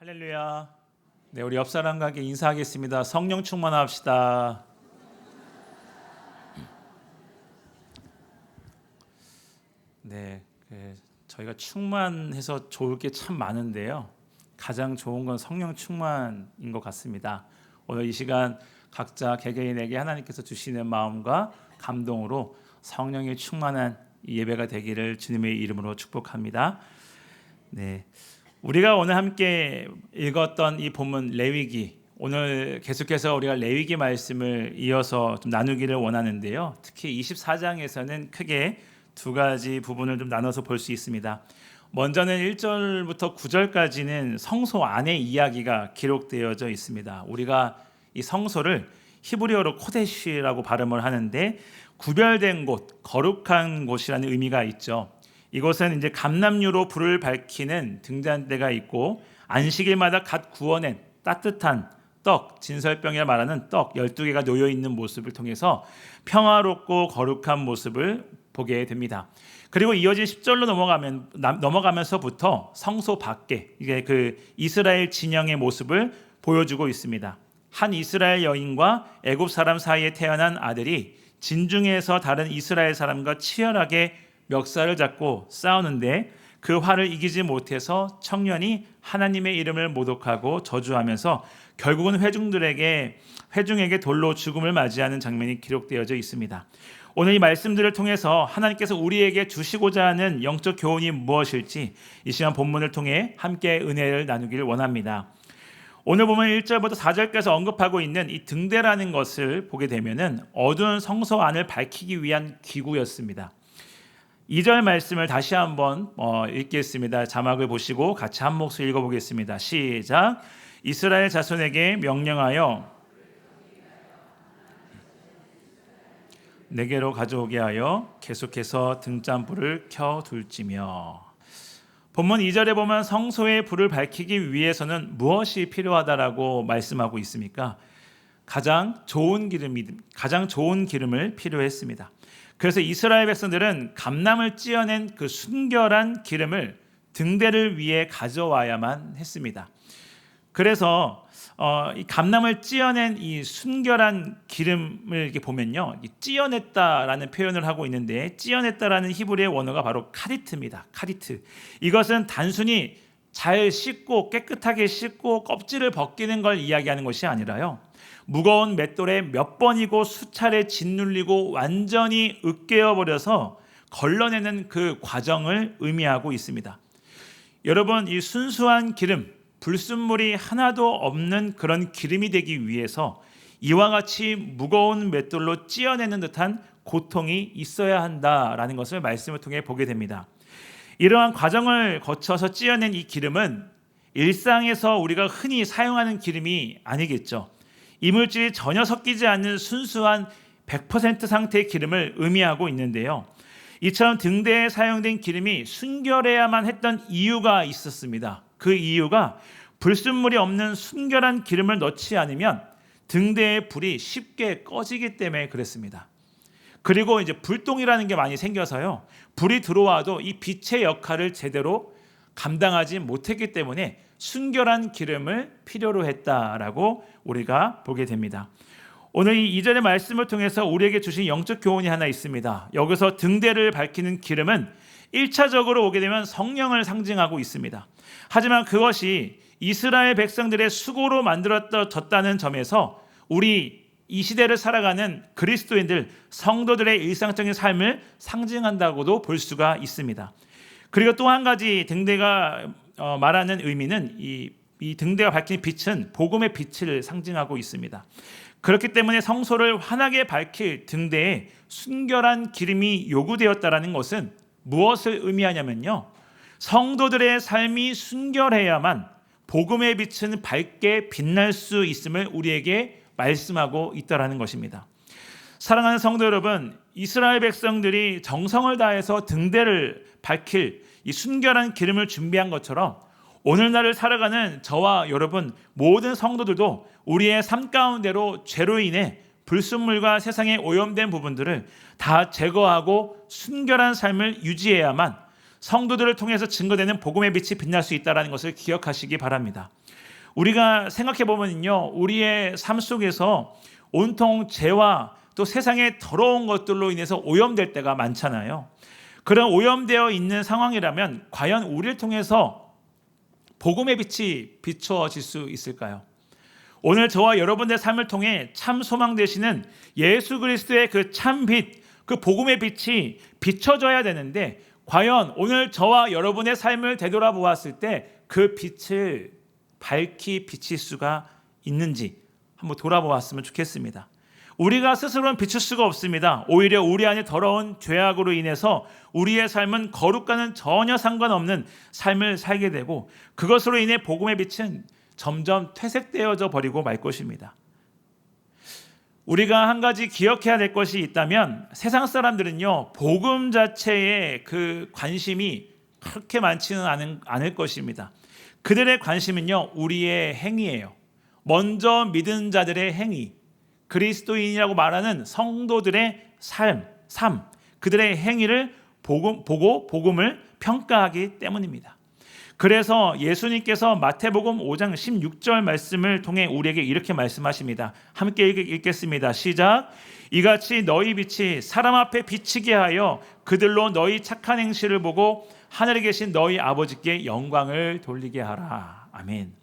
할렐루야. 네, 우리 옆 사람과 함께 인사하겠습니다. 성령 충만합시다. 네, 저희가 충만해서 좋을 게 참 많은데요. 가장 좋은 건 성령 충만인 것 같습니다. 오늘 이 시간 각자 개개인에게 하나님께서 주시는 마음과 감동으로 성령이 충만한 예배가 되기를 주님의 이름으로 축복합니다. 네. 우리가 오늘 함께 읽었던 이 본문 레위기, 오늘 계속해서 우리가 레위기 말씀을 이어서 좀 나누기를 원하는데요. 특히 24장에서는 크게 두 가지 부분을 좀 나눠서 볼 수 있습니다. 먼저는 1절부터 9절까지는 성소 안의 이야기가 기록되어져 있습니다. 우리가 이 성소를 히브리어로 코데시라고 발음을 하는데 구별된 곳, 거룩한 곳이라는 의미가 있죠. 이곳은 이제 감람유로 불을 밝히는 등잔대가 있고 안식일마다 갓 구워낸 따뜻한 떡, 진설병이라 말하는 떡 12개가 놓여 있는 모습을 통해서 평화롭고 거룩한 모습을 보게 됩니다. 그리고 이어진 10절로 넘어가면서부터 성소 밖에 이게 그 이스라엘 진영의 모습을 보여주고 있습니다. 한 이스라엘 여인과 애굽 사람 사이에 태어난 아들이 진중에서 다른 이스라엘 사람과 치열하게 멱살을 잡고 싸우는데 그 화를 이기지 못해서 청년이 하나님의 이름을 모독하고 저주하면서 결국은 회중에게 돌로 죽음을 맞이하는 장면이 기록되어져 있습니다. 오늘 이 말씀들을 통해서 하나님께서 우리에게 주시고자 하는 영적 교훈이 무엇일지 이 시간 본문을 통해 함께 은혜를 나누기를 원합니다. 오늘 보면 1절부터 4절까지 언급하고 있는 이 등대라는 것을 보게 되면은 어두운 성소 안을 밝히기 위한 기구였습니다. 2절 말씀을 다시 한번 읽겠습니다. 자막을 보시고 같이 한 목소리 읽어보겠습니다. 시작. 이스라엘 자손에게 명령하여 내게로 가져오게 하여 계속해서 등잔불을 켜둘지며. 본문 2절에 보면 성소의 불을 밝히기 위해서는 무엇이 필요하다라고 말씀하고 있습니까? 가장 좋은 기름을 필요했습니다. 그래서 이스라엘 백성들은 감람을 찧어낸 그 순결한 기름을 등대를 위해 가져와야만 했습니다. 그래서 이 감람을 찧어낸 이 순결한 기름을 이렇게 보면요, 찧어냈다라는 표현을 하고 있는데 찧어냈다라는 히브리의 원어가 바로 카리트입니다. 카리트. 이것은 단순히 잘 씻고 깨끗하게 씻고 껍질을 벗기는 걸 이야기하는 것이 아니라요, 무거운 맷돌에 몇 번이고 수차례 짓눌리고 완전히 으깨어버려서 걸러내는 그 과정을 의미하고 있습니다. 여러분, 이 순수한 기름, 불순물이 하나도 없는 그런 기름이 되기 위해서 이와 같이 무거운 맷돌로 찧어내는 듯한 고통이 있어야 한다라는 것을 말씀을 통해 보게 됩니다. 이러한 과정을 거쳐서 찧어낸 이 기름은 일상에서 우리가 흔히 사용하는 기름이 아니겠죠. 이물질이 전혀 섞이지 않는 순수한 100% 상태의 기름을 의미하고 있는데요. 이처럼 등대에 사용된 기름이 순결해야만 했던 이유가 있었습니다. 그 이유가 불순물이 없는 순결한 기름을 넣지 않으면 등대의 불이 쉽게 꺼지기 때문에 그랬습니다. 그리고 이제 불똥이라는 게 많이 생겨서요, 불이 들어와도 이 빛의 역할을 제대로 감당하지 못했기 때문에 순결한 기름을 필요로 했다라고 우리가 보게 됩니다. 오늘 이 2절의 말씀을 통해서 우리에게 주신 영적 교훈이 하나 있습니다. 여기서 등대를 밝히는 기름은 1차적으로 오게 되면 성령을 상징하고 있습니다. 하지만 그것이 이스라엘 백성들의 수고로 만들어졌다는 점에서 우리 이 시대를 살아가는 그리스도인들, 성도들의 일상적인 삶을 상징한다고도 볼 수가 있습니다. 그리고 또 한 가지 등대가 말하는 의미는 이 등대가 밝히는 빛은 복음의 빛을 상징하고 있습니다. 그렇기 때문에 성소를 환하게 밝힐 등대에 순결한 기름이 요구되었다라는 것은 무엇을 의미하냐면요, 성도들의 삶이 순결해야만 복음의 빛은 밝게 빛날 수 있음을 우리에게 말씀하고 있다라는 것입니다. 사랑하는 성도 여러분, 이스라엘 백성들이 정성을 다해서 등대를 밝힐 이 순결한 기름을 준비한 것처럼 오늘날을 살아가는 저와 여러분 모든 성도들도 우리의 삶 가운데로 죄로 인해 불순물과 세상에 오염된 부분들을 다 제거하고 순결한 삶을 유지해야만 성도들을 통해서 증거되는 복음의 빛이 빛날 수 있다는 것을 기억하시기 바랍니다. 우리가 생각해 보면요, 우리의 삶 속에서 온통 죄와 또 세상의 더러운 것들로 인해서 오염될 때가 많잖아요. 그런 오염되어 있는 상황이라면 과연 우리를 통해서 복음의 빛이 비추어질 수 있을까요? 오늘 저와 여러분의 삶을 통해 참 소망 되시는 예수 그리스도의 그 참빛, 그 복음의 빛이 비춰져야 되는데, 과연 오늘 저와 여러분의 삶을 되돌아보았을 때 그 빛을 밝히 비칠 수가 있는지 한번 돌아보았으면 좋겠습니다. 우리가 스스로는 비출 수가 없습니다. 오히려 우리 안에 더러운 죄악으로 인해서 우리의 삶은 거룩과는 전혀 상관없는 삶을 살게 되고, 그것으로 인해 복음의 빛은 점점 퇴색되어져 버리고 말 것입니다. 우리가 한 가지 기억해야 될 것이 있다면, 세상 사람들은요, 복음 자체에 그 관심이 그렇게 많지는 않을 것입니다. 그들의 관심은요, 우리의 행위예요. 먼저 믿은 자들의 행위, 그리스도인이라고 말하는 성도들의 삶, 그들의 행위를 보고 복음을 평가하기 때문입니다. 그래서 예수님께서 마태복음 5장 16절 말씀을 통해 우리에게 이렇게 말씀하십니다. 함께 읽겠습니다. 시작. 이같이 너희 빛이 사람 앞에 비치게 하여 그들로 너희 착한 행실을 보고 하늘에 계신 너희 아버지께 영광을 돌리게 하라. 아멘.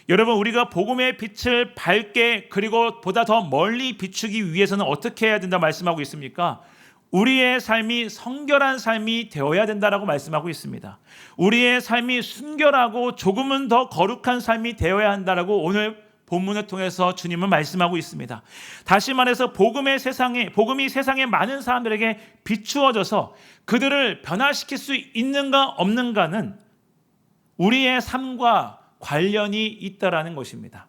여러분, 우리가 복음의 빛을 밝게 그리고 보다 더 멀리 비추기 위해서는 어떻게 해야 된다 말씀하고 있습니까? 우리의 삶이 성결한 삶이 되어야 된다라고 말씀하고 있습니다. 우리의 삶이 순결하고 조금은 더 거룩한 삶이 되어야 한다라고 오늘 본문을 통해서 주님은 말씀하고 있습니다. 다시 말해서 복음이 세상의 많은 사람들에게 비추어져서 그들을 변화시킬 수 있는가 없는가는 우리의 삶과 관련이 있다라는 것입니다.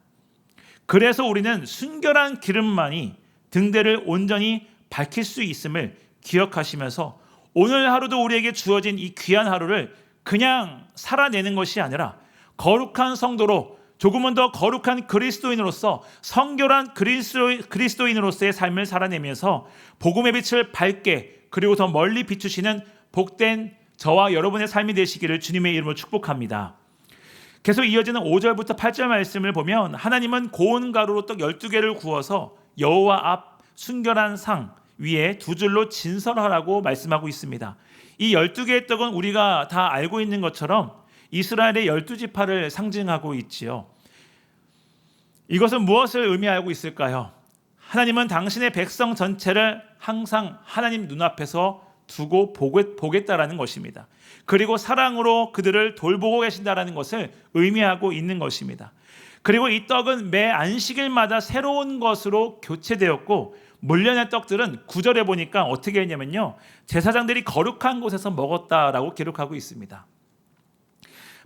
그래서 우리는 순결한 기름만이 등대를 온전히 밝힐 수 있음을 기억하시면서 오늘 하루도 우리에게 주어진 이 귀한 하루를 그냥 살아내는 것이 아니라 거룩한 성도로, 조금은 더 거룩한 그리스도인으로서, 성결한 그리스도인으로서의 삶을 살아내면서 복음의 빛을 밝게 그리고 더 멀리 비추시는 복된 저와 여러분의 삶이 되시기를 주님의 이름으로 축복합니다. 계속 이어지는 5절부터 8절 말씀을 보면, 하나님은 고운 가루로 떡 12개를 구워서 여호와 앞 순결한 상 위에 두 줄로 진설하라고 말씀하고 있습니다. 이 12개의 떡은 우리가 다 알고 있는 것처럼 이스라엘의 12지파를 상징하고 있지요. 이것은 무엇을 의미하고 있을까요? 하나님은 당신의 백성 전체를 항상 하나님 눈앞에서 두고 보겠다라는 것입니다. 그리고 사랑으로 그들을 돌보고 계신다라는 것을 의미하고 있는 것입니다. 그리고 이 떡은 매 안식일마다 새로운 것으로 교체되었고, 물려낸 떡들은 9절에 보니까 어떻게 했냐면요, 제사장들이 거룩한 곳에서 먹었다라고 기록하고 있습니다.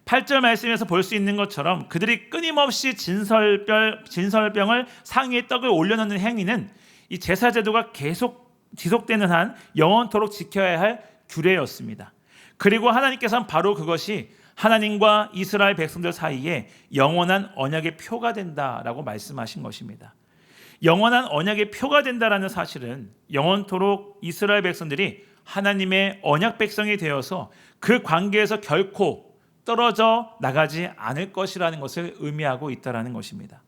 8절 말씀에서 볼 수 있는 것처럼 그들이 끊임없이 진설병을 상 위에 떡을 올려놓는 행위는 이 제사 제도가 계속 지속되는 한 영원토록 지켜야 할 규례였습니다. 그리고 하나님께서는 바로 그것이 하나님과 이스라엘 백성들 사이에 영원한 언약의 표가 된다라고 말씀하신 것입니다. 영원한 언약의 표가 된다라는 사실은 영원토록 이스라엘 백성들이 하나님의 언약 백성이 되어서 그 관계에서 결코 떨어져 나가지 않을 것이라는 것을 의미하고 있다라는 것입니다.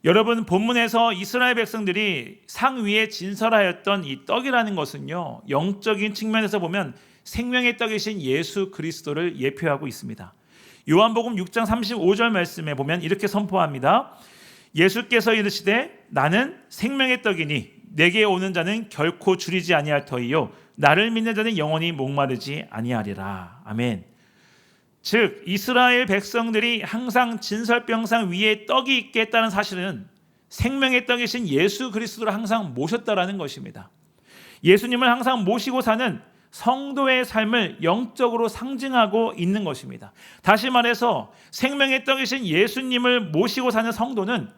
여러분, 본문에서 이스라엘 백성들이 상 위에 진설하였던 이 떡이라는 것은요, 영적인 측면에서 보면 생명의 떡이신 예수 그리스도를 예표하고 있습니다. 요한복음 6장 35절 말씀에 보면 이렇게 선포합니다. 예수께서 이르시되 나는 생명의 떡이니 내게 오는 자는 결코 줄이지 아니할 터이요 나를 믿는 자는 영원히 목마르지 아니하리라. 아멘. 즉 이스라엘 백성들이 항상 진설병상 위에 떡이 있겠다는 사실은 생명의 떡이신 예수 그리스도를 항상 모셨다라는 것입니다. 예수님을 항상 모시고 사는 성도의 삶을 영적으로 상징하고 있는 것입니다. 다시 말해서 생명의 떡이신 예수님을 모시고 사는 성도는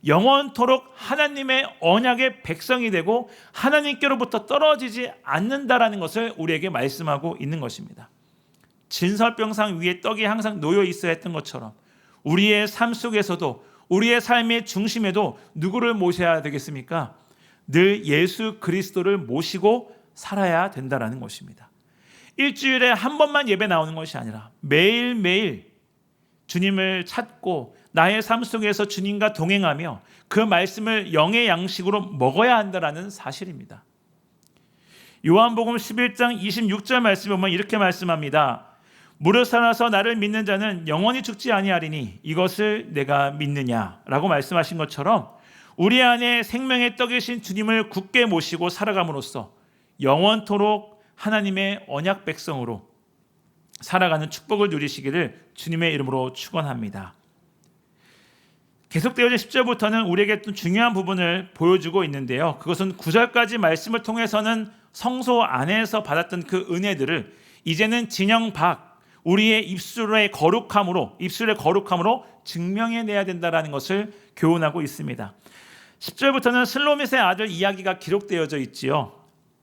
영원토록 하나님의 언약의 백성이 되고 하나님께로부터 떨어지지 않는다라는 것을 우리에게 말씀하고 있는 것입니다. 진설병상 위에 떡이 항상 놓여 있어야 했던 것처럼 우리의 삶 속에서도, 우리의 삶의 중심에도 누구를 모셔야 되겠습니까? 늘 예수 그리스도를 모시고 살아야 된다라는 것입니다. 일주일에 한 번만 예배 나오는 것이 아니라 매일매일 주님을 찾고 나의 삶 속에서 주님과 동행하며 그 말씀을 영의 양식으로 먹어야 한다라는 사실입니다. 요한복음 11장 26절 말씀을 보면 이렇게 말씀합니다. 무릇 살아서 나를 믿는 자는 영원히 죽지 아니하리니 이것을 내가 믿느냐라고 말씀하신 것처럼 우리 안에 생명의 떡이신 주님을 굳게 모시고 살아감으로써 영원토록 하나님의 언약 백성으로 살아가는 축복을 누리시기를 주님의 이름으로 축원합니다. 계속되어진 10절부터는 우리에게 또 중요한 부분을 보여주고 있는데요. 그것은 9절까지 말씀을 통해서는 성소 안에서 받았던 그 은혜들을 이제는 진영 밖 우리의 입술의 거룩함으로 증명해내야 된다는 것을 교훈하고 있습니다. 10절부터는 슬로밋의 아들 이야기가 기록되어져 있지요.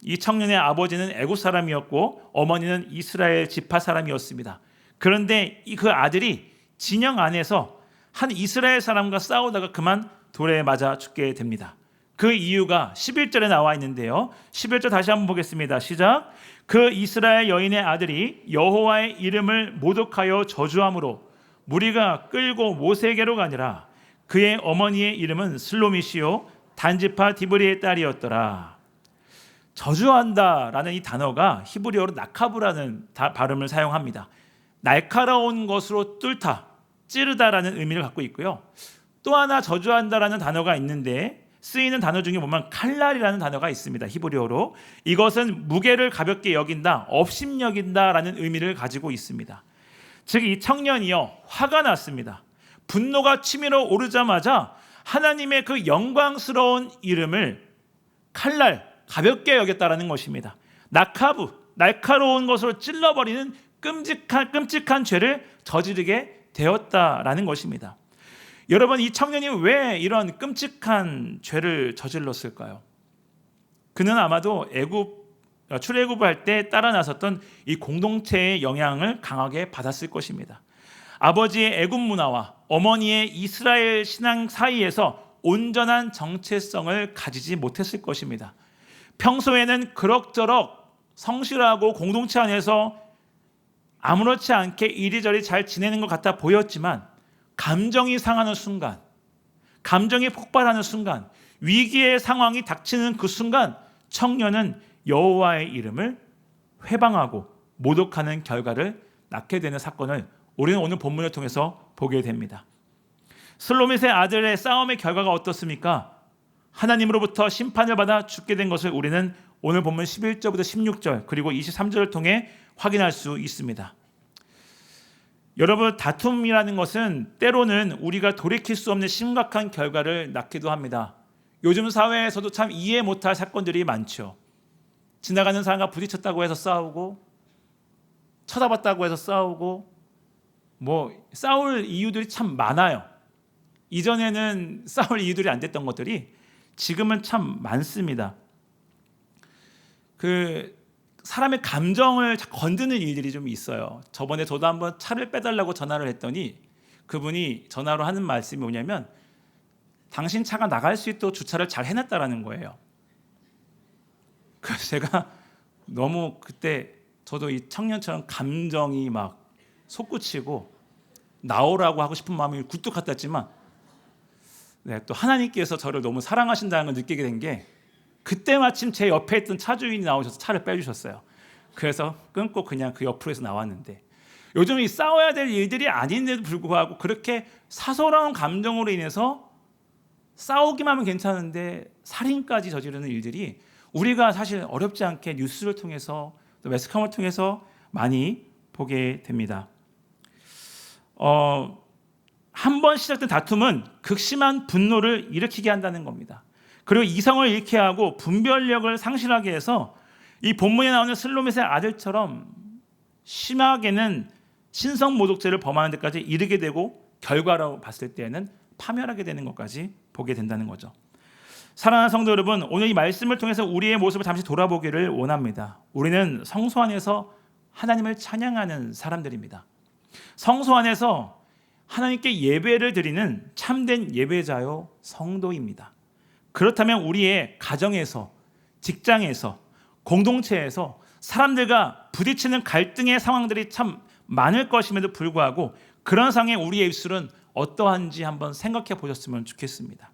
이 청년의 아버지는 애굽 사람이었고 어머니는 이스라엘 지파 사람이었습니다. 그런데 그 아들이 진영 안에서 한 이스라엘 사람과 싸우다가 그만 돌에 맞아 죽게 됩니다. 그 이유가 11절에 나와 있는데요. 11절 다시 한번 보겠습니다. 시작. 그 이스라엘 여인의 아들이 여호와의 이름을 모독하여 저주함으로 무리가 끌고 모세에게로 가니라. 그의 어머니의 이름은 슬로밋이요 단지파 디브리의 딸이었더라. 저주한다라는 이 단어가 히브리어로 나카브라는 발음을 사용합니다. 날카로운 것으로 뚫다, 찌르다라는 의미를 갖고 있고요. 또 하나 저주한다라는 단어가 있는데 쓰이는 단어 중에 보면 칼날이라는 단어가 있습니다. 히브리어로. 이것은 무게를 가볍게 여긴다, 업심여긴다라는 의미를 가지고 있습니다. 즉 이 청년이요 화가 났습니다. 분노가 치밀어 오르자마자 하나님의 그 영광스러운 이름을 칼날, 가볍게 여겼다라는 것입니다. 나카브, 날카로운 것으로 찔러버리는 끔찍한 죄를 저지르게 되었다라는 것입니다. 여러분, 이 청년이 왜 이런 끔찍한 죄를 저질렀을까요? 그는 아마도 출애굽을 할 때 따라 나섰던 이 공동체의 영향을 강하게 받았을 것입니다. 아버지의 애굽 문화와 어머니의 이스라엘 신앙 사이에서 온전한 정체성을 가지지 못했을 것입니다. 평소에는 그럭저럭 성실하고 공동체 안에서 아무렇지 않게 이리저리 잘 지내는 것 같아 보였지만 감정이 상하는 순간, 감정이 폭발하는 순간, 위기의 상황이 닥치는 그 순간 청년은 여호와의 이름을 회방하고 모독하는 결과를 낳게 되는 사건을 우리는 오늘 본문을 통해서 보게 됩니다. 슬로밋의 아들의 싸움의 결과가 어떻습니까? 하나님으로부터 심판을 받아 죽게 된 것을 우리는 오늘 본문 11절부터 16절 그리고 23절을 통해 확인할 수 있습니다. 여러분, 다툼이라는 것은 때로는 우리가 돌이킬 수 없는 심각한 결과를 낳기도 합니다. 요즘 사회에서도 참 이해 못할 사건들이 많죠. 지나가는 사람과 부딪혔다고 해서 싸우고, 쳐다봤다고 해서 싸우고, 싸울 이유들이 참 많아요. 이전에는 싸울 이유들이 안 됐던 것들이 지금은 참 많습니다. 사람의 감정을 건드는 일들이 좀 있어요. 저번에 저도 한번 차를 빼달라고 전화를 했더니 그분이 전화로 하는 말씀이 뭐냐면 당신 차가 나갈 수 있도록 주차를 잘 해놨다라는 거예요. 그래서 제가 너무 그때 저도 이 청년처럼 감정이 막 솟구치고 나오라고 하고 싶은 마음이 굴뚝 같았지만 또 하나님께서 저를 너무 사랑하신다는 걸 느끼게 된 게 그때 마침 제 옆에 있던 차주인이 나오셔서 차를 빼주셨어요. 그래서 끊고 그냥 그 옆으로 해서 나왔는데 요즘 이 싸워야 될 일들이 아닌데도 불구하고 그렇게 사소한 감정으로 인해서 싸우기만 하면 괜찮은데 살인까지 저지르는 일들이 우리가 사실 어렵지 않게 뉴스를 통해서 또 매스컴을 통해서 많이 보게 됩니다. 한 번 시작된 다툼은 극심한 분노를 일으키게 한다는 겁니다. 그리고 이성을 잃게 하고 분별력을 상실하게 해서 이 본문에 나오는 슬로밋의 아들처럼 심하게는 신성모독죄를 범하는 데까지 이르게 되고 결과로 봤을 때는 파멸하게 되는 것까지 보게 된다는 거죠. 사랑하는 성도 여러분, 오늘 이 말씀을 통해서 우리의 모습을 잠시 돌아보기를 원합니다. 우리는 성소 안에서 하나님을 찬양하는 사람들입니다. 성소 안에서 하나님께 예배를 드리는 참된 예배자요 성도입니다. 그렇다면 우리의 가정에서, 직장에서, 공동체에서 사람들과 부딪히는 갈등의 상황들이 참 많을 것임에도 불구하고 그런 상황에 우리의 입술은 어떠한지 한번 생각해 보셨으면 좋겠습니다.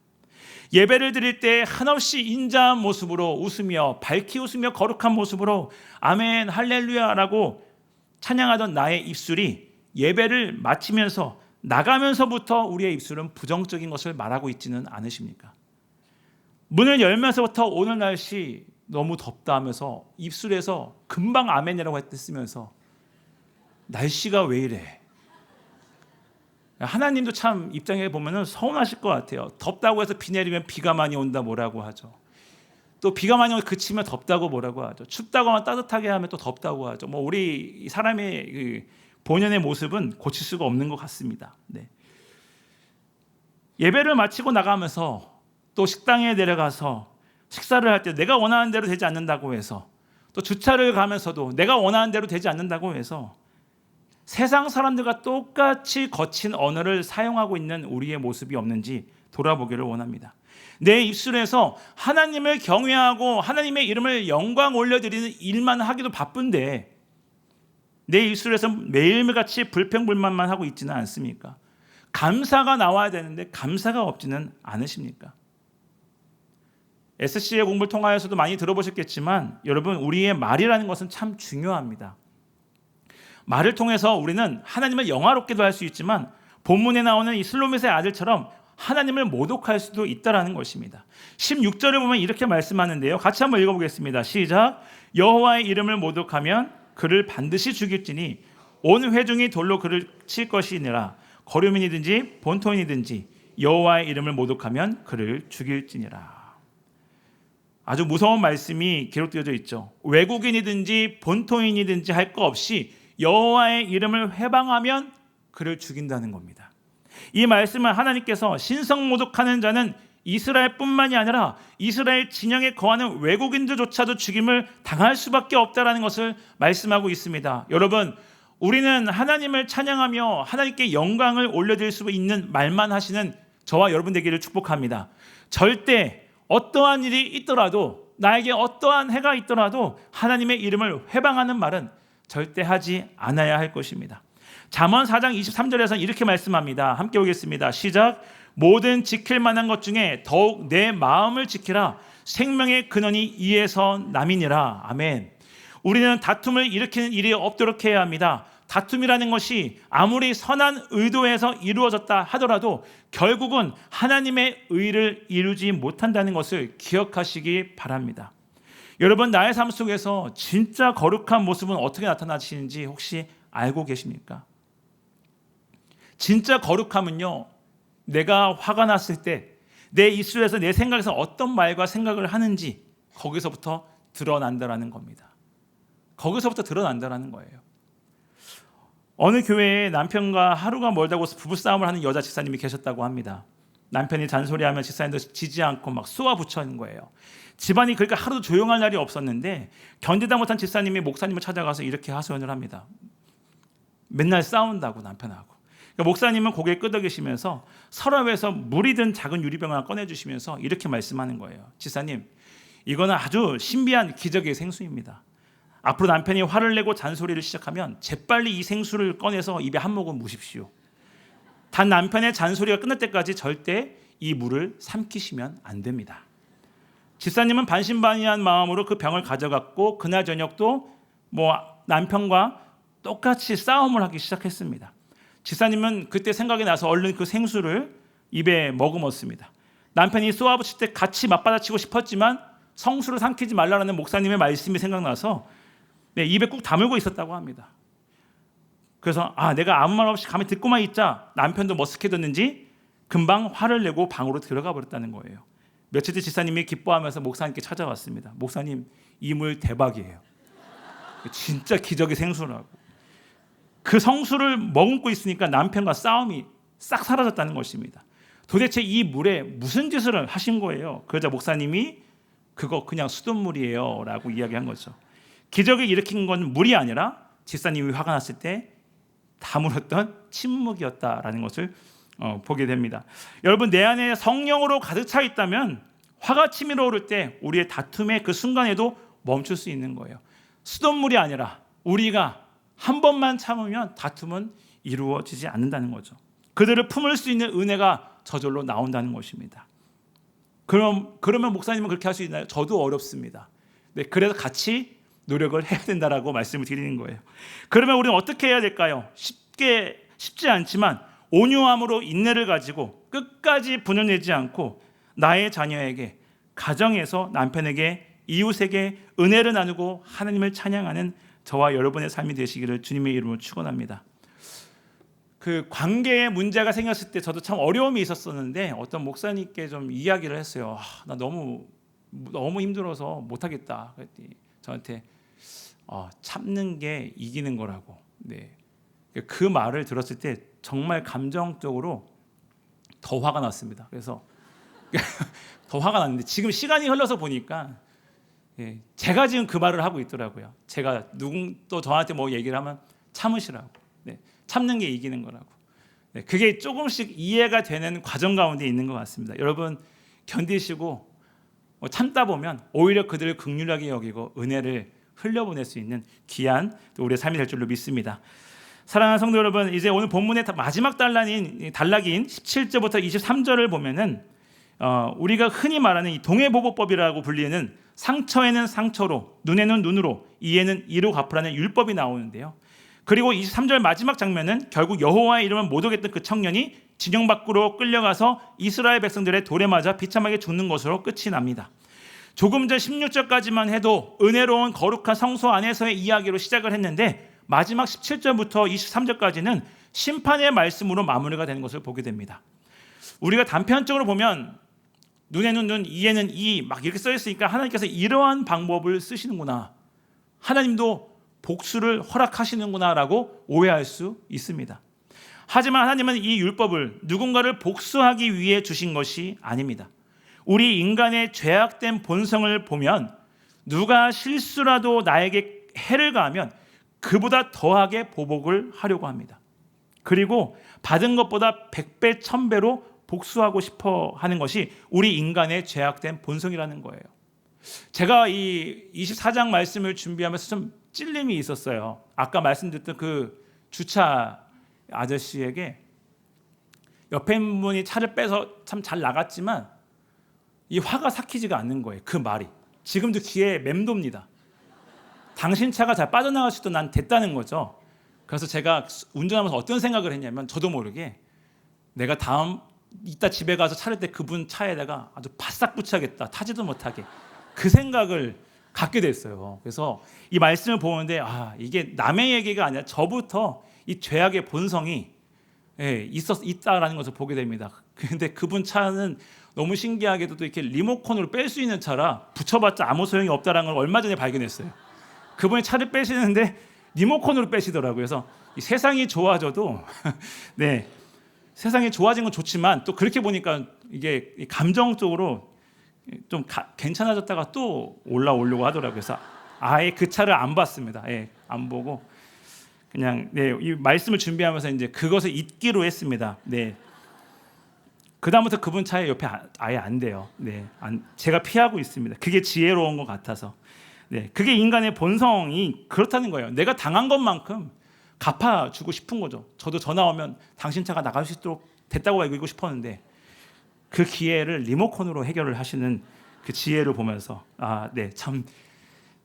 예배를 드릴 때 한없이 인자한 모습으로 웃으며 밝히 웃으며 거룩한 모습으로 아멘 할렐루야라고 찬양하던 나의 입술이 예배를 마치면서 나가면서부터 우리의 입술은 부정적인 것을 말하고 있지는 않으십니까? 문을 열면서부터 오늘 날씨 너무 덥다 하면서 입술에서 금방 아멘이라고 했으면서 날씨가 왜 이래? 하나님도 참 입장에 보면 서운하실 것 같아요. 덥다고 해서 비 내리면 비가 많이 온다 뭐라고 하죠. 또 비가 많이 오면 그치면 덥다고 뭐라고 하죠. 춥다고 하면 따뜻하게 하면 또 덥다고 하죠. 뭐 우리 사람의 그 본연의 모습은 고칠 수가 없는 것 같습니다. 네. 예배를 마치고 나가면서 또 식당에 내려가서 식사를 할 때 내가 원하는 대로 되지 않는다고 해서 또 주차를 가면서도 내가 원하는 대로 되지 않는다고 해서 세상 사람들과 똑같이 거친 언어를 사용하고 있는 우리의 모습이 없는지 돌아보기를 원합니다. 내 입술에서 하나님을 경외하고 하나님의 이름을 영광 올려드리는 일만 하기도 바쁜데 내 입술에서 매일같이 불평불만만 하고 있지는 않습니까? 감사가 나와야 되는데 감사가 없지는 않으십니까? SC의 공부를 통하여서도 많이 들어보셨겠지만 여러분 우리의 말이라는 것은 참 중요합니다. 말을 통해서 우리는 하나님을 영화롭게도 할 수 있지만 본문에 나오는 이 슬로밋의 아들처럼 하나님을 모독할 수도 있다라는 것입니다. 16절에 보면 이렇게 말씀하는데요. 같이 한번 읽어보겠습니다. 시작. 여호와의 이름을 모독하면 그를 반드시 죽일지니 온 회중이 돌로 그를 칠 것이니라. 거류민이든지 본토인이든지 여호와의 이름을 모독하면 그를 죽일지니라. 아주 무서운 말씀이 기록되어져 있죠. 외국인이든지 본토인이든지 할 거 없이 여호와의 이름을 회방하면 그를 죽인다는 겁니다. 이 말씀은 하나님께서 신성 모독하는 자는 이스라엘뿐만이 아니라 이스라엘 진영에 거하는 외국인들조차도 죽임을 당할 수밖에 없다라는 것을 말씀하고 있습니다. 여러분, 우리는 하나님을 찬양하며 하나님께 영광을 올려드릴 수 있는 말만 하시는 저와 여러분 되기를 축복합니다. 절대 어떠한 일이 있더라도 나에게 어떠한 해가 있더라도 하나님의 이름을 회방하는 말은 절대 하지 않아야 할 것입니다. 잠언 4장 23절에서 이렇게 말씀합니다. 함께 보겠습니다. 시작. 모든 지킬 만한 것 중에 더욱 내 마음을 지키라. 생명의 근원이 이에서 남이니라. 아멘. 우리는 다툼을 일으키는 일이 없도록 해야 합니다. 다툼이라는 것이 아무리 선한 의도에서 이루어졌다 하더라도 결국은 하나님의 의를 이루지 못한다는 것을 기억하시기 바랍니다. 여러분, 나의 삶 속에서 진짜 거룩한 모습은 어떻게 나타나시는지 혹시 알고 계십니까? 진짜 거룩함은요, 내가 화가 났을 때 내 입술에서 내 생각에서 어떤 말과 생각을 하는지 거기서부터 드러난다라는 겁니다. 거기서부터 드러난다라는 거예요. 어느 교회에 남편과 하루가 멀다고 부부싸움을 하는 여자 집사님이 계셨다고 합니다. 남편이 잔소리하면 집사님도 지지 않고 막 쏘아붙이는 거예요. 집안이 그러니까 하루도 조용할 날이 없었는데 견디다 못한 집사님이 목사님을 찾아가서 이렇게 하소연을 합니다. 맨날 싸운다고 남편하고. 그러니까 목사님은 고개를 끄덕이시면서 서랍에서 물이 든 작은 유리병을 하나 꺼내주시면서 이렇게 말씀하는 거예요. 집사님, 이거는 아주 신비한 기적의 생수입니다. 앞으로 남편이 화를 내고 잔소리를 시작하면 재빨리 이 생수를 꺼내서 입에 한 모금 무십시오. 단 남편의 잔소리가 끝날 때까지 절대 이 물을 삼키시면 안 됩니다. 집사님은 반신반의한 마음으로 그 병을 가져갔고 그날 저녁도 남편과 똑같이 싸움을 하기 시작했습니다. 집사님은 그때 생각이 나서 얼른 그 생수를 입에 머금었습니다. 남편이 쏘아붙일 때 같이 맞받아치고 싶었지만 성수를 삼키지 말라는 목사님의 말씀이 생각나서 입에 꾹 다물고 있었다고 합니다. 그래서 내가 아무 말 없이 가만히 듣고만 있자. 남편도 머쓱해졌는지 금방 화를 내고 방으로 들어가 버렸다는 거예요. 며칠 뒤 집사님이 기뻐하면서 목사님께 찾아왔습니다. 목사님, 이 물 대박이에요. 진짜 기적의 생수라고. 그 성수를 머금고 있으니까 남편과 싸움이 싹 사라졌다는 것입니다. 도대체 이 물에 무슨 짓을 하신 거예요? 그러자 목사님이 그거 그냥 수돗물이에요 라고 이야기한 거죠. 기적을 일으킨 건 물이 아니라 집사님이 화가 났을 때 다물었던 침묵이었다라는 것을 보게 됩니다. 여러분, 내 안에 성령으로 가득 차 있다면 화가 치밀어 오를 때 우리의 다툼의 그 순간에도 멈출 수 있는 거예요. 수돗물이 아니라 우리가 한 번만 참으면 다툼은 이루어지지 않는다는 거죠. 그들을 품을 수 있는 은혜가 저절로 나온다는 것입니다. 그러면 목사님은 그렇게 할 수 있나요? 저도 어렵습니다. 네, 그래서 같이 노력을 해야 된다라고 말씀을 드리는 거예요. 그러면 우리는 어떻게 해야 될까요? 쉽지 않지만 온유함으로 인내를 가지고 끝까지 분열내지 않고 나의 자녀에게, 가정에서 남편에게, 이웃에게 은혜를 나누고 하나님을 찬양하는 저와 여러분의 삶이 되시기를 주님의 이름으로 축원합니다. 그 관계에 문제가 생겼을 때 저도 참 어려움이 있었었는데 어떤 목사님께 좀 이야기를 했어요. 나 너무 힘들어서 못하겠다. 그랬더니 저한테 참는 게 이기는 거라고. 네. 그 말을 들었을 때 정말 감정적으로 더 화가 났습니다. 그래서 더 화가 났는데 지금 시간이 흘러서 보니까 제가 지금 그 말을 하고 있더라고요. 제가 또 저한테 뭐 얘기를 하면 참으시라고. 네. 참는 게 이기는 거라고. 네. 그게 조금씩 이해가 되는 과정 가운데 있는 것 같습니다. 여러분 견디시고 참다 보면 오히려 그들을 긍휼하게 여기고 은혜를 흘려보낼 수 있는 귀한 우리의 삶이 될 줄로 믿습니다. 사랑하는 성도 여러분, 이제 오늘 본문의 마지막 단락인 17절부터 23절을 보면은 우리가 흔히 말하는 이 동해보복법이라고 불리는 상처에는 상처로, 눈에는 눈으로, 이에는 이로 갚으라는 율법이 나오는데요. 그리고 23절 마지막 장면은 결국 여호와의 이름을 모독했던 그 청년이 진영 밖으로 끌려가서 이스라엘 백성들의 돌에 맞아 비참하게 죽는 것으로 끝이 납니다. 조금 전 16절까지만 해도 은혜로운 거룩한 성소 안에서의 이야기로 시작을 했는데 마지막 17절부터 23절까지는 심판의 말씀으로 마무리가 되는 것을 보게 됩니다. 우리가 단편적으로 보면 눈에는 눈, 이에는 이 막 이렇게 써 있으니까 하나님께서 이러한 방법을 쓰시는구나, 하나님도 복수를 허락하시는구나라고 오해할 수 있습니다. 하지만 하나님은 이 율법을 누군가를 복수하기 위해 주신 것이 아닙니다. 우리 인간의 죄악된 본성을 보면 누가 실수라도 나에게 해를 가하면 그보다 더하게 보복을 하려고 합니다. 그리고 받은 것보다 100배, 1000배로 복수하고 싶어 하는 것이 우리 인간의 죄악된 본성이라는 거예요. 제가 이 24장 말씀을 준비하면서 좀 찔림이 있었어요. 아까 말씀드렸던 그 주차 아저씨에게 옆에 분이 차를 빼서 참 잘 나갔지만 이 화가 삭히지가 않는 거예요. 그 말이 지금도 귀에 맴돕니다. 당신 차가 잘 빠져나갈 수도 난 됐다는 거죠. 그래서 제가 운전하면서 어떤 생각을 했냐면 저도 모르게 내가 이따 집에 가서 차릴 때 그분 차에다가 아주 바싹 붙여야겠다, 타지도 못하게, 그 생각을 갖게 됐어요. 그래서 이 말씀을 보는데 이게 남의 얘기가 아니라 저부터 이 죄악의 본성이 있다라는 것을 보게 됩니다. 그런데 그분 차는 너무 신기하게도 또 이렇게 리모컨으로 뺄 수 있는 차라 붙여봤자 아무 소용이 없다라는 걸 얼마 전에 발견했어요. 그분이 차를 빼시는데 리모컨으로 빼시더라고요. 그래서 이 세상이 좋아져도 네, 세상이 좋아진 건 좋지만 또 그렇게 보니까 이게 감정적으로 좀 괜찮아졌다가 또 올라오려고 하더라고요. 그래서 아예 그 차를 안 봤습니다. 안 보고 그냥 이 말씀을 준비하면서 이제 그것을 잊기로 했습니다. 그다음부터 그분 차에 옆에 아예 안 돼요. 제가 피하고 있습니다. 그게 지혜로운 것 같아서. 그게 인간의 본성이 그렇다는 거예요. 내가 당한 것만큼 갚아주고 싶은 거죠. 저도 전화 오면 당신 차가 나갈 수 있도록 됐다고 알고 싶었는데 그 기회를 리모컨으로 해결을 하시는 그 지혜를 보면서 참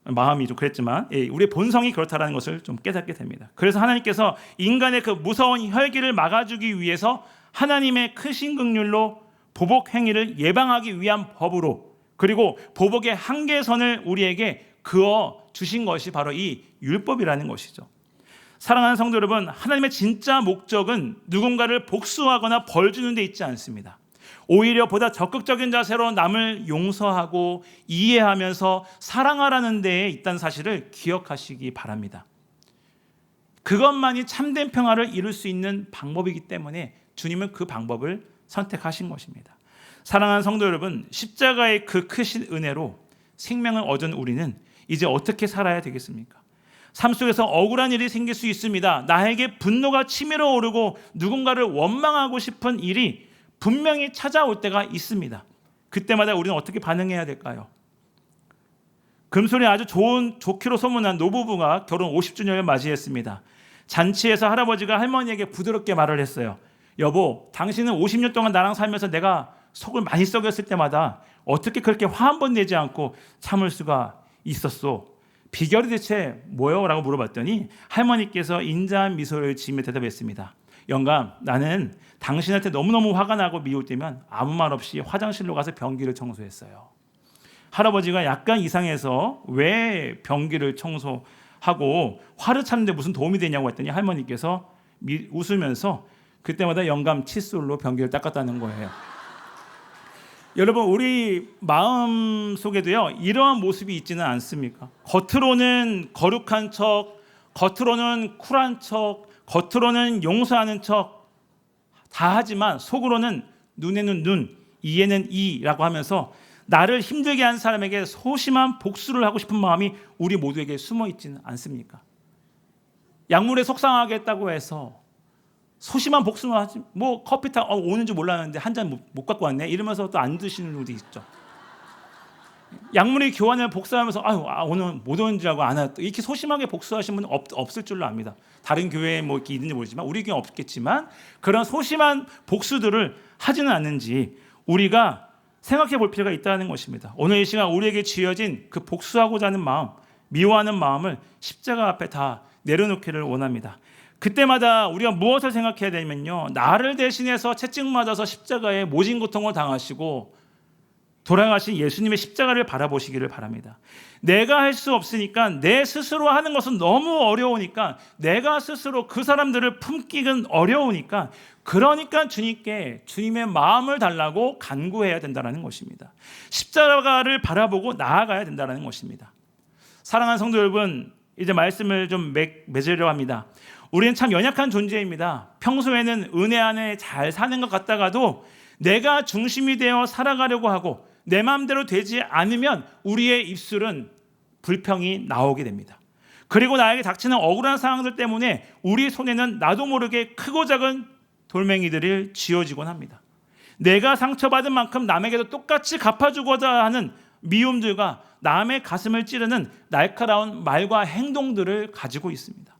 마음이 좀 그랬지만 우리의 본성이 그렇다는 것을 좀 깨닫게 됩니다. 그래서 하나님께서 인간의 그 무서운 혈기를 막아주기 위해서 하나님의 크신 긍휼로 보복 행위를 예방하기 위한 법으로, 그리고 보복의 한계선을 우리에게 그어 주신 것이 바로 이 율법이라는 것이죠. 사랑하는 성도 여러분, 하나님의 진짜 목적은 누군가를 복수하거나 벌 주는 데 있지 않습니다. 오히려 보다 적극적인 자세로 남을 용서하고 이해하면서 사랑하라는 데에 있다는 사실을 기억하시기 바랍니다. 그것만이 참된 평화를 이룰 수 있는 방법이기 때문에 주님은 그 방법을 선택하신 것입니다. 사랑하는 성도 여러분, 십자가의 그 크신 은혜로 생명을 얻은 우리는 이제 어떻게 살아야 되겠습니까? 삶 속에서 억울한 일이 생길 수 있습니다. 나에게 분노가 치밀어 오르고 누군가를 원망하고 싶은 일이 분명히 찾아올 때가 있습니다. 그때마다 우리는 어떻게 반응해야 될까요? 금술이 아주 좋기로 소문난 노부부가 결혼 50주년을 맞이했습니다. 잔치에서 할아버지가 할머니에게 부드럽게 말을 했어요. 여보, 당신은 50년 동안 나랑 살면서 내가 속을 많이 썩였을 때마다 어떻게 그렇게 화 한 번 내지 않고 참을 수가 있었소? 비결이 대체 뭐요? 라고 물어봤더니 할머니께서 인자한 미소를 지으며 대답했습니다. 영감, 나는 당신한테 너무너무 화가 나고 미울 때면 아무 말 없이 화장실로 가서 변기를 청소했어요. 할아버지가 약간 이상해서 왜 변기를 청소하고 화를 찾는데 무슨 도움이 되냐고 했더니 할머니께서 웃으면서 그때마다 영감 칫솔로 변기를 닦았다는 거예요. 여러분, 우리 마음 속에도요 이러한 모습이 있지는 않습니까? 겉으로는 거룩한 척, 겉으로는 쿨한 척, 겉으로는 용서하는 척 다 하지만 속으로는 눈에는 눈, 이에는 이라고 하면서 나를 힘들게 한 사람에게 소심한 복수를 하고 싶은 마음이 우리 모두에게 숨어 있지는 않습니까? 약물에 속상하게 했다고 해서 소심한 복수는 하지, 뭐 커피 오는지 몰랐는데 한 잔 못 갖고 왔네 이러면서 또 안 드시는 분도 있죠. 약물이 교환을 복수하면서 오늘 못 오는 줄 알고 안 왔다, 이렇게 소심하게 복수하신 분은 없을 줄로 압니다. 다른 교회에 뭐 이렇게 있는지 모르지만 우리 교회 없겠지만 그런 소심한 복수들을 하지는 않는지 우리가 생각해 볼 필요가 있다는 것입니다. 오늘 이 시간 우리에게 쥐어진 그 복수하고자 하는 마음, 미워하는 마음을 십자가 앞에 다 내려놓기를 원합니다. 그때마다 우리가 무엇을 생각해야 되냐면요, 나를 대신해서 채찍 맞아서 십자가에 모진 고통을 당하시고 돌아가신 예수님의 십자가를 바라보시기를 바랍니다. 내가 할 수 없으니까, 내 스스로 하는 것은 너무 어려우니까, 내가 스스로 그 사람들을 품기는 어려우니까, 그러니까 주님께 주님의 마음을 달라고 간구해야 된다는 것입니다. 십자가를 바라보고 나아가야 된다는 것입니다. 사랑하는 성도 여러분, 이제 말씀을 좀 맺으려 합니다. 우리는 참 연약한 존재입니다. 평소에는 은혜 안에 잘 사는 것 같다가도 내가 중심이 되어 살아가려고 하고 내 마음대로 되지 않으면 우리의 입술은 불평이 나오게 됩니다. 그리고 나에게 닥치는 억울한 상황들 때문에 우리 손에는 나도 모르게 크고 작은 돌멩이들이 쥐어지곤 합니다. 내가 상처받은 만큼 남에게도 똑같이 갚아주고자 하는 미움들과 남의 가슴을 찌르는 날카로운 말과 행동들을 가지고 있습니다.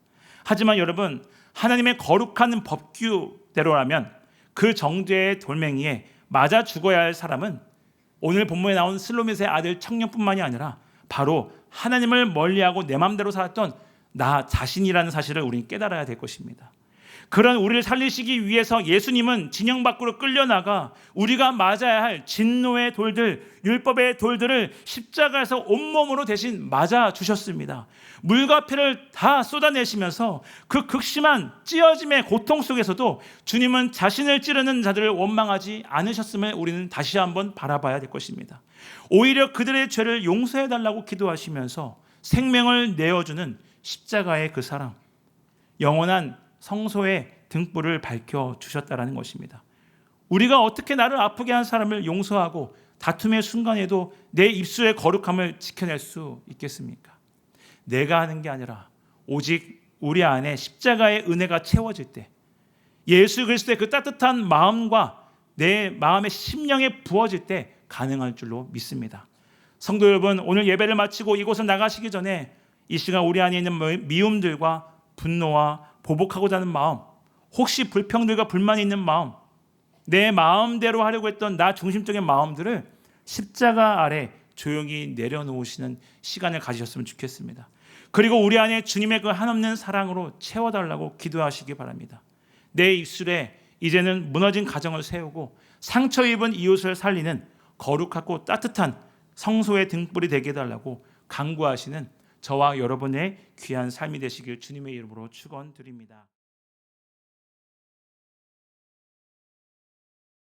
하지만 여러분, 하나님의 거룩한 법규대로라면 그 정죄의 돌멩이에 맞아 죽어야 할 사람은 오늘 본문에 나온 슬로밋의 아들 청년뿐만이 아니라 바로 하나님을 멀리하고 내 마음대로 살았던 나 자신이라는 사실을 우리는 깨달아야 될 것입니다. 그런 우리를 살리시기 위해서 예수님은 진영 밖으로 끌려나가 우리가 맞아야 할 진노의 돌들, 율법의 돌들을 십자가에서 온몸으로 대신 맞아 주셨습니다. 물과 피를 다 쏟아내시면서 그 극심한 찢어짐의 고통 속에서도 주님은 자신을 찌르는 자들을 원망하지 않으셨음을 우리는 다시 한번 바라봐야 될 것입니다. 오히려 그들의 죄를 용서해달라고 기도하시면서 생명을 내어주는 십자가의 그 사랑, 영원한 성소의 등불을 밝혀주셨다는 것입니다. 우리가 어떻게 나를 아프게 한 사람을 용서하고 다툼의 순간에도 내 입술의 거룩함을 지켜낼 수 있겠습니까? 내가 하는 게 아니라 오직 우리 안에 십자가의 은혜가 채워질 때, 예수 그리스도의 그 따뜻한 마음과 내 마음의 심령에 부어질 때 가능할 줄로 믿습니다. 성도 여러분, 오늘 예배를 마치고 이곳을 나가시기 전에 이 시간 우리 안에 있는 미움들과 분노와 보복하고자 하는 마음, 혹시 불평들과 불만이 있는 마음, 내 마음대로 하려고 했던 나 중심적인 마음들을 십자가 아래 조용히 내려놓으시는 시간을 가지셨으면 좋겠습니다. 그리고 우리 안에 주님의 그 한없는 사랑으로 채워달라고 기도하시기 바랍니다. 내 입술에 이제는 무너진 가정을 세우고 상처 입은 이웃을 살리는 거룩하고 따뜻한 성소의 등불이 되게 해달라고 간구하시는 저와 여러분의 귀한 삶이 되시길 주님의 이름으로 축원드립니다.